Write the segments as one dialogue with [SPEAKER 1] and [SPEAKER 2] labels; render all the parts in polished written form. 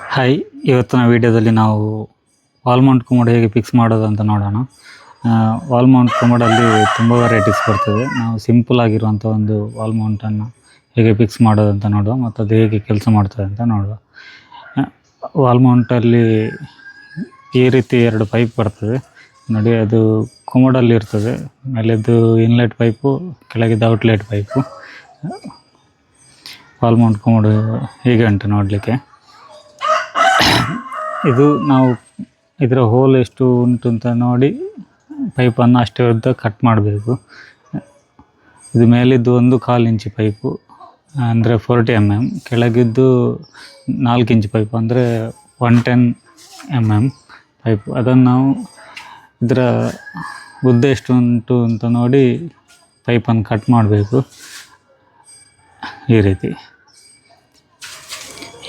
[SPEAKER 1] Hi, ಇವತ್ತಿನ ವಿಡಿಯೋದಲ್ಲಿ ನಾವು ವಾಲ್ ಮೌಂಟ್ ಕಮೋಡ್ ಹೇಗೆ ಫಿಕ್ಸ್ ಮಾಡೋದು ಅಂತ ನೋಡೋಣ. ವಾಲ್ ಮೌಂಟ್ ಕಮೋಡಲ್ಲಿ ತುಂಬ ವೆರೈಟೀಸ್ ಬರ್ತದೆ. ನಾವು ಸಿಂಪಲ್ ಆಗಿರುವಂಥ ಒಂದು ವಾಲ್ ಮೌಂಟನ್ನು ಹೇಗೆ ಫಿಕ್ಸ್ ಮಾಡೋದು ಅಂತ ನೋಡುವ, ಮತ್ತು ಅದು ಹೇಗೆ ಕೆಲಸ ಮಾಡ್ತದೆ ಅಂತ ನೋಡುವ. ವಾಲ್ ಮೌಂಟಲ್ಲಿ ಈ ರೀತಿ ಎರಡು ಪೈಪ್ ಬರ್ತದೆ ನೋಡಿ, ಅದು ಕಮೋಡಲ್ಲಿ ಇರ್ತದೆ. ಮೇಲೆದ್ದು ಇನ್ಲೆಟ್ ಪೈಪು, ಕೆಳಗಿದ್ದು outlet pipe. Wall mount commode ಹೇಗೆ ಉಂಟು ನೋಡಲಿಕ್ಕೆ. ಇದು ನಾವು ಇದರ ಹೋಲ್ ಎಷ್ಟು ಉಂಟು ಅಂತ ನೋಡಿ ಪೈಪನ್ನು ಅಷ್ಟೇ ಉದ್ದ ಕಟ್ ಮಾಡಬೇಕು. ಇದು ಮೇಲಿದ್ದು 1/4 ಇಂಚ್ ಪೈಪು ಅಂದರೆ 40 mm, ಕೆಳಗಿದ್ದು 4 ಇಂಚ್ ಪೈಪು ಅಂದರೆ 110 mm ಪೈಪು. ಅದನ್ನು ನಾವು ಇದರ ಉದ್ದ ಎಷ್ಟು ಉಂಟು ಅಂತ ನೋಡಿ ಪೈಪನ್ನು ಕಟ್ ಮಾಡಬೇಕು ಈ ರೀತಿ.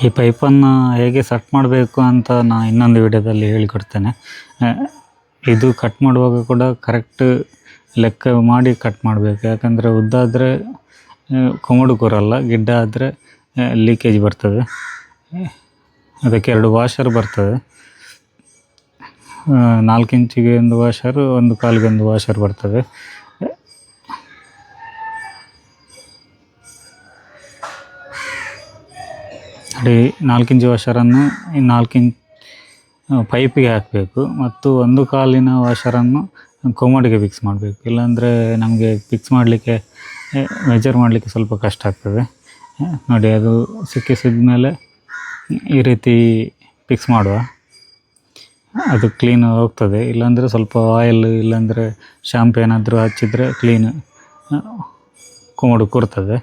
[SPEAKER 1] ಈ ಪೈಪನ್ನು ಹೇಗೆ ಸೆಟ್ ಮಾಡಬೇಕು ಅಂತ ನಾನು ಇನ್ನೊಂದು ವಿಡಿಯೋದಲ್ಲಿ ಹೇಳಿಕೊಡ್ತೇನೆ. ಇದು ಕಟ್ ಮಾಡುವಾಗ ಕೂಡ ಕರೆಕ್ಟ್ ಲೆಕ್ಕ ಮಾಡಿ ಕಟ್ ಮಾಡಬೇಕು. ಯಾಕಂದರೆ ಉದ್ದ ಆದರೆ ಕಮೋಡು ಕೂರಲ್ಲ, ಗಿಡ್ಡ ಆದರೆ ಲೀಕೇಜ್ ಬರ್ತದೆ. ಅದಕ್ಕೆ 2 ವಾಷರ್ ಬರ್ತದೆ. 4 ಇಂಚಿಗೆ ಒಂದು ವಾಷರು, 1/4ಗೆ ಒಂದು ವಾಷರ್ ಬರ್ತದೆ. ನೋಡಿ, 4 ಇಂಚ್ ವಾಷರನ್ನು 4 ಇಂಚ್ ಪೈಪಿಗೆ ಹಾಕಬೇಕು, ಮತ್ತು 1/4 ವಾಷರನ್ನು ಕಮೋಡಿಗೆ ಫಿಕ್ಸ್ ಮಾಡಬೇಕು. ಇಲ್ಲಾಂದರೆ ನಮಗೆ ಫಿಕ್ಸ್ ಮಾಡಲಿಕ್ಕೆ, ಮೆಜರ್ ಮಾಡಲಿಕ್ಕೆ ಸ್ವಲ್ಪ ಕಷ್ಟ ಆಗ್ತದೆ. ನೋಡಿ, ಅದು ಸಿಕ್ಕಿಸಿದ ಮೇಲೆ ಈ ರೀತಿ ಫಿಕ್ಸ್ ಮಾಡುವ. ಅದು ಕ್ಲೀನ್ ಹೋಗ್ತದೆ. ಇಲ್ಲಾಂದರೆ ಸ್ವಲ್ಪ ಆಯಿಲ್ ಇಲ್ಲಾಂದರೆ ಶಾಂಪು ಏನಾದರೂ ಹಚ್ಚಿದರೆ ಕ್ಲೀನ್ ಕಮೋಡು ಕೂರ್ತದೆ.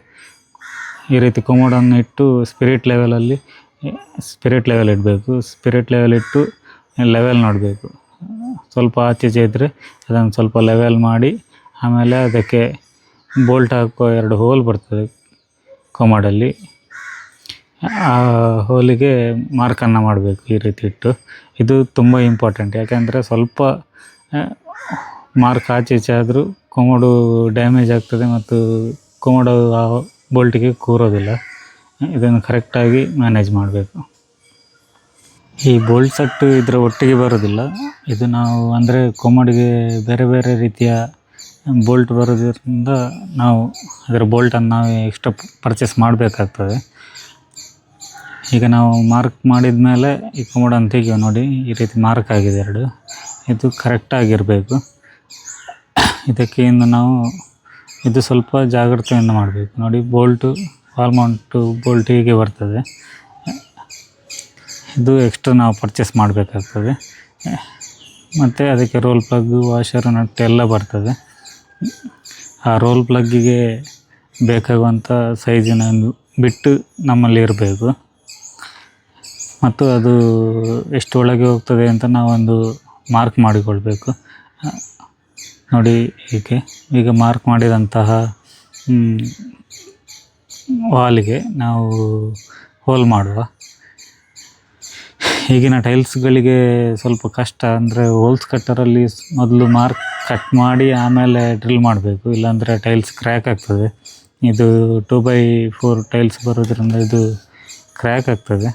[SPEAKER 1] ಈ ರೀತಿ ಕಮೋಡನ್ನು ಇಟ್ಟು ಸ್ಪಿರಿಟ್ ಲೆವೆಲ್ ಇಡಬೇಕು. ಸ್ಪಿರಿಟ್ ಲೆವೆಲ್ ಇಟ್ಟು ಲೆವೆಲ್ ನೋಡಬೇಕು. ಸ್ವಲ್ಪ ಆಚೆ ಇದ್ದರೆ ಅದನ್ನು ಸ್ವಲ್ಪ ಲೆವೆಲ್ ಮಾಡಿ, ಆಮೇಲೆ ಅದಕ್ಕೆ ಬೋಲ್ಟ್ ಹಾಕುವ 2 ಹೋಲ್ ಬರ್ತದೆ ಕಮೋಡಲ್ಲಿ. ಆ ಹೋಲಿಗೆ ಮಾರ್ಕನ್ನು ಮಾಡಬೇಕು ಈ ರೀತಿ ಇಟ್ಟು. ಇದು ತುಂಬ ಇಂಪಾರ್ಟೆಂಟ್. ಯಾಕೆಂದರೆ ಸ್ವಲ್ಪ ಮಾರ್ಕ್ ಆಚೆ ಈಚೆ ಆದರೂ ಕಮೋಡು ಡ್ಯಾಮೇಜ್ ಆಗ್ತದೆ ಮತ್ತು ಕಮೋಡು ಬೋಲ್ಟಿಗೆ ಕೂರೋದಿಲ್ಲ. ಇದನ್ನು ಕರೆಕ್ಟಾಗಿ ಮ್ಯಾನೇಜ್ ಮಾಡಬೇಕು. ಈ ಬೋಲ್ಟ್ ಸೆಟ್ಟು ಇದರ ಒಟ್ಟಿಗೆ ಬರೋದಿಲ್ಲ. ಇದು ನಾವು ಅಂದರೆ ಕಮೋಡಿಗೆ ಬೇರೆ ಬೇರೆ ರೀತಿಯ ಬೋಲ್ಟ್ ಬರೋದ್ರಿಂದ ನಾವು ಅದರ ಬೋಲ್ಟನ್ನು ನಾವು ಎಕ್ಸ್ಟ್ರಾ ಪರ್ಚೇಸ್ ಮಾಡಬೇಕಾಗ್ತದೆ. ಈಗ ನಾವು ಮಾರ್ಕ್ ಮಾಡಿದ ಮೇಲೆ ಈ ಕಮೋಡನ್ನು ತೆಗೆಯುವ. ನೋಡಿ, ಈ ರೀತಿ ಮಾರ್ಕ್ ಆಗಿದೆ 2. ಇದು ಕರೆಕ್ಟಾಗಿರಬೇಕು. ಇದಕ್ಕೆ ಇನ್ನು ನಾವು ಇದು ಸ್ವಲ್ಪ ಜಾಗ್ರತೆಯಿಂದ ಮಾಡಬೇಕು. ನೋಡಿ, ವಾಲ್ ಮೌಂಟು ಬೋಲ್ಟ್ ಹೀಗೆ ಬರ್ತದೆ. ಇದು ಎಕ್ಸ್ಟ್ರಾ ನಾವು ಪರ್ಚೇಸ್ ಮಾಡಬೇಕಾಗ್ತದೆ. ಮತ್ತು ಅದಕ್ಕೆ ರೋಲ್ ಪ್ಲಗ್ಗು, ವಾಷರು, ನಟ್ ಎಲ್ಲ ಬರ್ತದೆ. ಆ ರೋಲ್ ಪ್ಲಗ್ಗಿಗೆ ಬೇಕಾಗುವಂಥ ಸೈಜಿನ ಬಿಟ್ಟು ನಮ್ಮಲ್ಲಿ ಇರಬೇಕು. ಮತ್ತು ಅದು ಎಷ್ಟು ಒಳಗೆ ಹೋಗ್ತದೆ ಅಂತ ನಾವೊಂದು ಮಾರ್ಕ್ ಮಾಡಿಕೊಳ್ಬೇಕು. ನೋಡಿ, ಈಗ ಮಾರ್ಕ್ ಮಾಡಿದಂತಹ ವಾಲಿಗೆ ನಾವು ಹೋಲ್ ಮಾಡುವ. ಈಗಿನ ಟೈಲ್ಸ್ಗಳಿಗೆ ಸ್ವಲ್ಪ ಕಷ್ಟ. ಅಂದರೆ ಹೋಲ್ಸ್ ಕಟ್ಟರಲ್ಲಿ ಮೊದಲು ಮಾರ್ಕ್ ಕಟ್ ಮಾಡಿ ಆಮೇಲೆ ಡ್ರಿಲ್ ಮಾಡಬೇಕು, ಇಲ್ಲಾಂದರೆ ಟೈಲ್ಸ್ ಕ್ರ್ಯಾಕ್ ಆಗ್ತದೆ. ಇದು 2x4 ಟೈಲ್ಸ್ ಬರೋದ್ರಿಂದ ಇದು ಕ್ರ್ಯಾಕ್ ಆಗ್ತದೆ.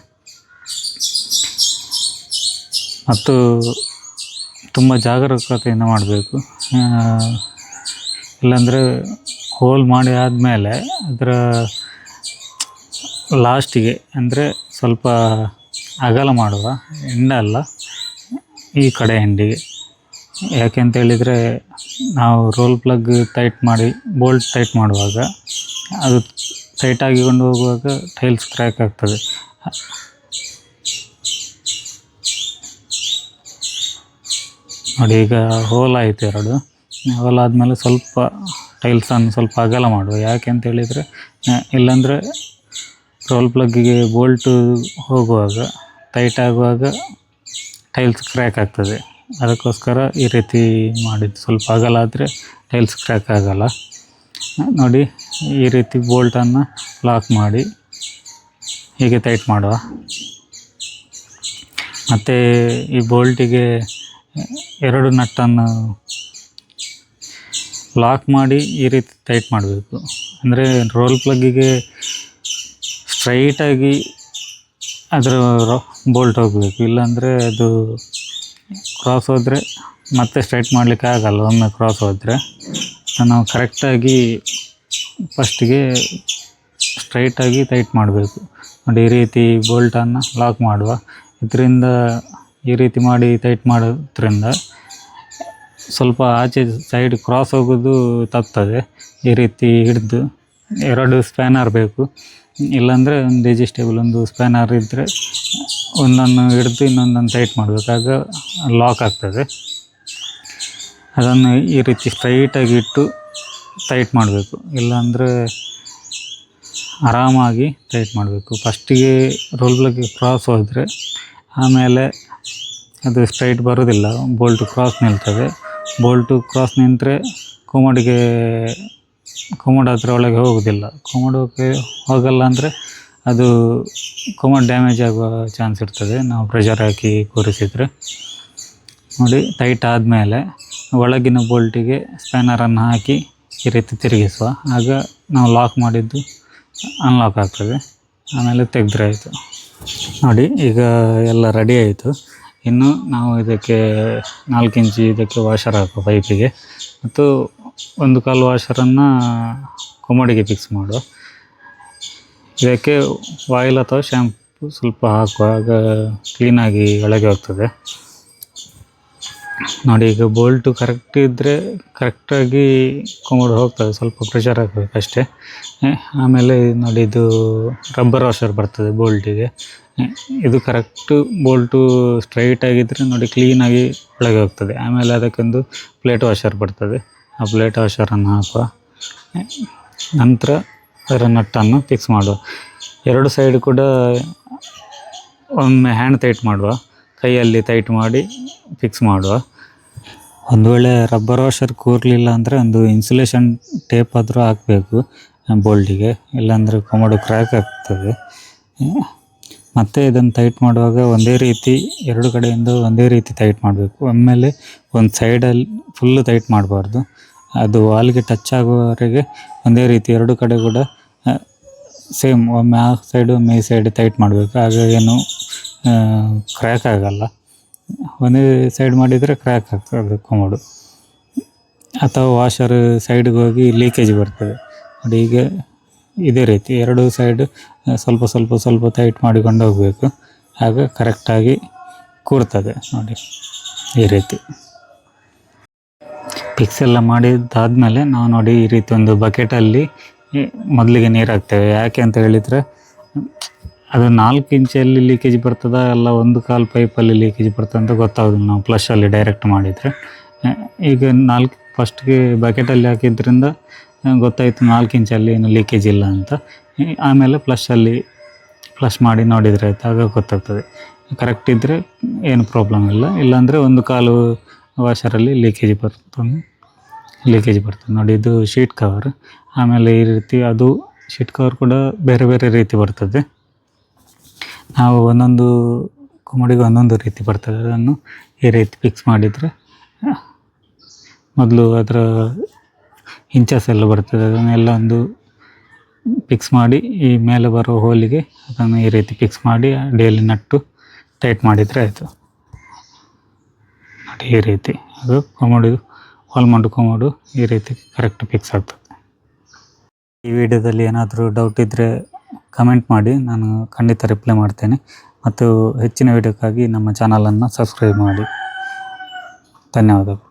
[SPEAKER 1] ಮತ್ತು ತುಂಬ ಜಾಗರೂಕತೆಯಿಂದ ಮಾಡಬೇಕು. ಇಲ್ಲಾಂದರೆ ಹೋಲ್ ಮಾಡಿ ಆದಮೇಲೆ ಅದರ ಲಾಸ್ಟಿಗೆ ಅಂದರೆ ಸ್ವಲ್ಪ ಅಗಲ ಮಾಡುವ, ಎಂಡಲ್ಲ, ಈ ಕಡೆ ಎಂಡಿಗೆ. ಯಾಕೆ ಅಂತ ಹೇಳಿದರೆ ನಾವು ರೋಲ್ ಪ್ಲಗ್ ಟೈಟ್ ಮಾಡಿ ಬೋಲ್ಟ್ ಟೈಟ್ ಮಾಡುವಾಗ ಅದು ಟೈಟಾಗಿಕೊಂಡು ಹೋಗುವಾಗ ಟೈಲ್ಸ್ ಕ್ರ್ಯಾಕ್ ಆಗ್ತದೆ. ನೋಡಿ, ಈಗ ಹೋಲ್ ಆಯಿತು 2. ಹೋಲ್ ಆದಮೇಲೆ ಸ್ವಲ್ಪ ಟೈಲ್ಸನ್ನು ಸ್ವಲ್ಪ ಅಗಲ ಮಾಡುವ. ಯಾಕೆ ಅಂತ ಹೇಳಿದರೆ ಇಲ್ಲಾಂದರೆ ರೋಲ್ ಪ್ಲಗ್ಗಿಗೆ ಬೋಲ್ಟು ಹೋಗುವಾಗ ಟೈಟ್ ಆಗುವಾಗ ಟೈಲ್ಸ್ ಕ್ರ್ಯಾಕ್ ಆಗ್ತದೆ. ಅದಕ್ಕೋಸ್ಕರ ಈ ರೀತಿ ಮಾಡಿದ್ದು. ಸ್ವಲ್ಪ ಅಗಲ ಆದರೆ ಟೈಲ್ಸ್ ಕ್ರ್ಯಾಕ್ ಆಗಲ್ಲ. ನೋಡಿ, ಈ ರೀತಿ ಬೋಲ್ಟನ್ನು ಲಾಕ್ ಮಾಡಿ ಹೀಗೆ ಟೈಟ್ ಮಾಡುವ. ಮತ್ತು ಈ ಬೋಲ್ಟಿಗೆ 2 ನಟ್ಟನ್ನು ಲಾಕ್ ಮಾಡಿ ಈ ರೀತಿ ಟೈಟ್ ಮಾಡಬೇಕು. ಅಂದರೆ ರೋಲ್ ಪ್ಲಗ್ಗಿಗೆ ಸ್ಟ್ರೈಟಾಗಿ ಅದರ ಬೋಲ್ಟ್ ಹೋಗಬೇಕು, ಇಲ್ಲಾಂದರೆ ಅದು ಕ್ರಾಸ್ ಹೋದರೆ ಮತ್ತೆ ಸ್ಟ್ರೈಟ್ ಮಾಡಲಿಕ್ಕೆ ಆಗಲ್ಲ. ಒಮ್ಮೆ ಕ್ರಾಸ್ ಹೋದರೆ ನಾವು ಕರೆಕ್ಟಾಗಿ ಫಸ್ಟಿಗೆ ಸ್ಟ್ರೈಟಾಗಿ ಟೈಟ್ ಮಾಡಬೇಕು. ನೋಡಿ ಈ ರೀತಿ ಬೋಲ್ಟನ್ನು ಲಾಕ್ ಮಾಡುವ, ಇದರಿಂದ ಈ ರೀತಿ ಮಾಡಿ ಟೈಟ್ ಮಾಡೋದ್ರಿಂದ ಸ್ವಲ್ಪ ಆಚೆ ಸೈಡ್ ಕ್ರಾಸ್ ಹೋಗೋದು ತಪ್ತದೆ. ಈ ರೀತಿ ಹಿಡಿದು 2 ಸ್ಪ್ಯಾನರ್ ಬೇಕು, ಇಲ್ಲಾಂದರೆ ಒಂದು ಅಡ್ಜಸ್ಟೇಬಲ್ ಒಂದು ಸ್ಪ್ಯಾನರ್ ಇದ್ದರೆ ಒಂದನ್ನು ಹಿಡಿದು ಇನ್ನೊಂದನ್ನು ಟೈಟ್ ಮಾಡಬೇಕು, ಆಗ ಲಾಕ್ ಆಗ್ತದೆ. ಅದನ್ನು ಈ ರೀತಿ ಸ್ಟ್ರೈಟಾಗಿ ಇಟ್ಟು ಟೈಟ್ ಮಾಡಬೇಕು, ಇಲ್ಲಾಂದರೆ ಆರಾಮಾಗಿ ಟೈಟ್ ಮಾಡಬೇಕು. ಫಸ್ಟಿಗೆ ರೋಲ್ ಬ್ಲಾಕಿಗೆ ಕ್ರಾಸ್ ಹೋದರೆ ಆಮೇಲೆ ಅದು ಸ್ಟ್ರೈಟ್ ಬರೋದಿಲ್ಲ, ಬೋಲ್ಟು ಕ್ರಾಸ್ ನಿಲ್ತದೆ. ಬೋಲ್ಟು ಕ್ರಾಸ್ ನಿಂತರೆ ಕೊಮೋಡ್ ಅದರ ಒಳಗೆ ಹೋಗೋದಿಲ್ಲ. ಕೊಮೋಡಕ್ಕೆ ಹೋಗಲ್ಲ ಅಂದರೆ ಅದು ಕೊಮೋಡ್ ಡ್ಯಾಮೇಜ್ ಆಗುವ ಚಾನ್ಸ್ ಇರ್ತದೆ ನಾವು ಪ್ರೆಷರ್ ಹಾಕಿ ಕೂರಿಸಿದರೆ. ನೋಡಿ ಟೈಟ್ ಆದಮೇಲೆ ಒಳಗಿನ ಬೋಲ್ಟಿಗೆ ಸ್ಪ್ಯಾನರನ್ನು ಹಾಕಿ ಈ ರೀತಿ ತಿರುಗಿಸುವ, ಆಗ ನಾವು ಲಾಕ್ ಮಾಡಿದ್ದು ಅನ್ಲಾಕ್ ಆಗ್ತದೆ. ಆಮೇಲೆ ತೆಗೆದ್ರೆ ಆಯಿತು. ನೋಡಿ ಈಗ ಎಲ್ಲ ರೆಡಿ ಆಯಿತು. ಇನ್ನು ನಾವು ಇದಕ್ಕೆ 4 ಇಂಚು ಇದಕ್ಕೆ ವಾಷರ್ ಹಾಕುವ ಪೈಪಿಗೆ, ಮತ್ತು 1/4 ವಾಷರನ್ನು ಕೊಮೋಡಿಗೆ ಫಿಕ್ಸ್ ಮಾಡುವ. ಇದಕ್ಕೆ ಆಯಿಲ್ ಅಥವಾ ಶ್ಯಾಂಪು ಸ್ವಲ್ಪ ಹಾಕುವ, ಆಗ ಕ್ಲೀನಾಗಿ ಒಳಗೆ ಹೋಗ್ತದೆ. ನೋಡಿ ಈಗ ಬೋಲ್ಟು ಕರೆಕ್ಟ್ ಇದ್ದರೆ ಕರೆಕ್ಟಾಗಿ ಕೊಮೋಡ್ ಹೋಗ್ತದೆ, ಸ್ವಲ್ಪ ಪ್ರೆಷರ್ ಹಾಕಬೇಕಷ್ಟೇ. ಆಮೇಲೆ ನೋಡಿ ಇದು ರಬ್ಬರ್ ವಾಷರ್ ಬರ್ತದೆ ಬೋಲ್ಟಿಗೆ, ಇದು ಕರೆಕ್ಟು ಬೋಲ್ಟು ಸ್ಟ್ರೈಟಾಗಿದ್ದರೆ ನೋಡಿ ಕ್ಲೀನಾಗಿ ಒಳಗೆ ಹೋಗ್ತದೆ. ಆಮೇಲೆ ಅದಕ್ಕೊಂದು ಪ್ಲೇಟ್ ವಾಷರ್ ಬರ್ತದೆ, ಆ ಪ್ಲೇಟ್ ವಾಷರನ್ನು ಹಾಕುವ. ನಂತರ ಅದರ ನಟ್ಟನ್ನು ಫಿಕ್ಸ್ ಮಾಡುವ. 2 ಸೈಡ್ ಕೂಡ ಒಮ್ಮೆ ಹ್ಯಾಂಡ್ ಟೈಟ್ ಮಾಡುವ, ಕೈಯಲ್ಲಿ ಟೈಟ್ ಮಾಡಿ ಫಿಕ್ಸ್ ಮಾಡುವ. ಒಂದು ವೇಳೆ ರಬ್ಬರ್ ವಾಷರ್ ಕೂರಲಿಲ್ಲ ಅಂದರೆ ಒಂದು ಇನ್ಸುಲೇಷನ್ ಟೇಪ್ ಆದರೂ ಹಾಕಬೇಕು ಬೋಲ್ಟಿಗೆ, ಇಲ್ಲಾಂದರೆ ಕೊಮೋಡು ಕ್ರ್ಯಾಕ್ ಆಗ್ತದೆ. ಮತ್ತು ಇದನ್ನು ಟೈಟ್ ಮಾಡುವಾಗ ಒಂದೇ ರೀತಿ 2 ಕಡೆಯಿಂದ ಒಂದೇ ರೀತಿ ಟೈಟ್ ಮಾಡಬೇಕು. ಆಮೇಲೆ ಒಂದು ಸೈಡಲ್ಲಿ ಫುಲ್ಲು ಟೈಟ್ ಮಾಡಬಾರ್ದು, ಅದು ವಾಲ್ಗೆ ಟಚ್ ಆಗುವವರೆಗೆ ಒಂದೇ ರೀತಿ 2 ಕಡೆ ಕೂಡ ಸೇಮ್, ಒಮ್ಮೆ ಆ ಸೈಡು ಒಮ್ಮೆ ಈ ಸೈಡ್ ಟೈಟ್ ಮಾಡಬೇಕು, ಆಗ ಏನು ಕ್ರ್ಯಾಕ್ ಆಗಲ್ಲ. ಒಂದೇ ಸೈಡ್ ಮಾಡಿದರೆ ಕ್ರ್ಯಾಕ್ ಆಗ್ತದೆ ಕೊಮೋಡು, ಅಥವಾ ವಾಷರ್ ಸೈಡ್ಗೆ ಹೋಗಿ ಲೀಕೇಜ್ ಬರ್ತದೆ. ನೋಡಿ ಈಗ ಇದೇ ರೀತಿ 2 ಸೈಡ್ ಸ್ವಲ್ಪ ಟೈಟ್ ಮಾಡಿಕೊಂಡು ಹೋಗಬೇಕು, ಆಗ ಕರೆಕ್ಟಾಗಿ ಕೂರ್ತದೆ. ನೋಡಿ ಈ ರೀತಿ ಫಿಕ್ಸ್ ಎಲ್ಲ ಮಾಡಿದ್ದಾದಮೇಲೆ ನಾವು ನೋಡಿ ಈ ರೀತಿ ಒಂದು ಬಕೆಟಲ್ಲಿ ಮೊದಲಿಗೆ ನೀರು ಹಾಕ್ತೇವೆ. ಯಾಕೆ ಅಂತ ಹೇಳಿದರೆ ಅದು 4 ಇಂಚಲ್ಲಿ ಲೀಕೇಜ್ ಬರ್ತದ ಅಲ್ಲ 1/4 ಪೈಪಲ್ಲಿ ಲೀಕೇಜ್ ಬರ್ತದೆ ಅಂತ ಗೊತ್ತಾಗೋದಿಲ್ಲ ನಾವು ಫ್ಲಶಲ್ಲಿ ಡೈರೆಕ್ಟ್ ಮಾಡಿದರೆ. ಈಗ 4 ಫಸ್ಟ್ಗೆ ಬಕೆಟಲ್ಲಿ ಹಾಕಿದ್ರಿಂದ ಗೊತ್ತಾಯಿತು 4 ಇಂಚಲ್ಲಿ ಏನು ಲೀಕೇಜ್ ಇಲ್ಲ ಅಂತ. ಆಮೇಲೆ ಫ್ಲಶ್ ಮಾಡಿ ನೋಡಿದರೆ ಆಯಿತು, ಆಗ ಗೊತ್ತಾಗ್ತದೆ. ಕರೆಕ್ಟ್ ಇದ್ದರೆ ಏನು ಪ್ರಾಬ್ಲಮ್ ಇಲ್ಲ, ಇಲ್ಲಾಂದರೆ 1/4 ವಾಷರಲ್ಲಿ ಲೀಕೇಜ್ ಬರ್ತದೆ. ನೋಡಿ ಇದು ಶೀಟ್ ಕವರ್. ಆಮೇಲೆ ಈ ರೀತಿ ಅದು ಶೀಟ್ ಕವರ್ ಕೂಡ ಬೇರೆ ಬೇರೆ ರೀತಿ ಬರ್ತದೆ. ನಾವು ಒಂದೊಂದು ಕೊಮೋಡಿಗೆ ಒಂದೊಂದು ರೀತಿ ಬರ್ತದೆ, ಅದನ್ನು ಈ ರೀತಿ ಫಿಕ್ಸ್ ಮಾಡಿದರೆ ಮೊದಲು ಅದರ ಇಂಚಸ್ ಎಲ್ಲ ಬರ್ತದೆ, ಅದನ್ನೆಲ್ಲ ಒಂದು ಫಿಕ್ಸ್ ಮಾಡಿ ಈ ಮೇಲೆ ಬರೋ ಹೋಲಿಗೆ ಅದನ್ನು ಈ ರೀತಿ ಫಿಕ್ಸ್ ಮಾಡಿ ಅಡಿಯಲ್ಲಿ ನಟ್ಟು ಟೈಟ್ ಮಾಡಿದರೆ ಆಯಿತು. ನೋಡಿ ಈ ರೀತಿ ಅದು ಕೊಮೋಡು ವಾಲ್ಮೌಂಟ್ ಕೊಮೋಡು ಈ ರೀತಿ ಕರೆಕ್ಟ್ ಫಿಕ್ಸ್ ಆಗ್ತದೆ. ಈ ವಿಡಿಯೋದಲ್ಲಿ ಏನಾದರೂ ಡೌಟ್ ಇದ್ದರೆ ಕಮೆಂಟ್ ಮಾಡಿ, ನಾನು ಖಂಡಿತ ರಿಪ್ಲೈ ಮಾಡ್ತೇನೆ. ಮತ್ತು ಹೆಚ್ಚಿನ ವಿಡಿಯೋಕ್ಕಾಗಿ ನಮ್ಮ ಚಾನಲನ್ನು ಸಬ್ಸ್ಕ್ರೈಬ್ ಮಾಡಿ. ಧನ್ಯವಾದಗಳು.